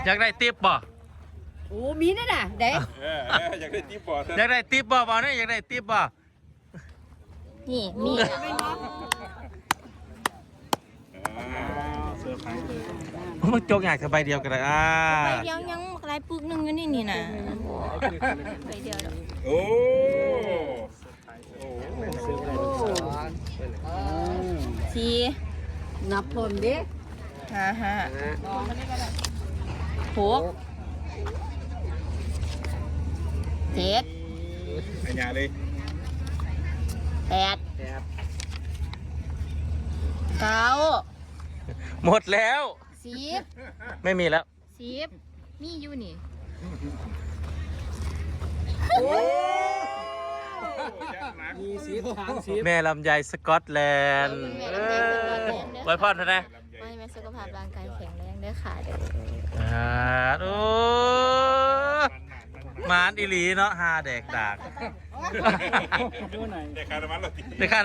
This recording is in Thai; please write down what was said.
อยากได้ติ๊บบ่ โอ้มีนั่นน่ะเด็กอยากได้ติ๊บบ่ อยากได้ติ๊บบ่บ่เนี่ยอยากได้ติ๊บบ่ นี่มี มันจกอยากสบายเดียวกันเลยใบเดียวยังหลายปึกนึงอยู่นี่นะใบเดียว โอ้สี่ นับพลดิ ห้าหกเจ็ด ไอ้ยาเลย แปดเก้า หมดแล้ว สิบ ไม่มีแล้ว มีอยู่นี่ แม่ลำไยสกอตแลนด์ไว้พอดเถอะนะ ไม่แม่สุขภาพร่างกายแข็งแรงเด้อค่ะเด้อ โอ้มานอีหลีเนาะฮาแดกดาก ได้ค่าน้ำมันเราตี ได้ค่า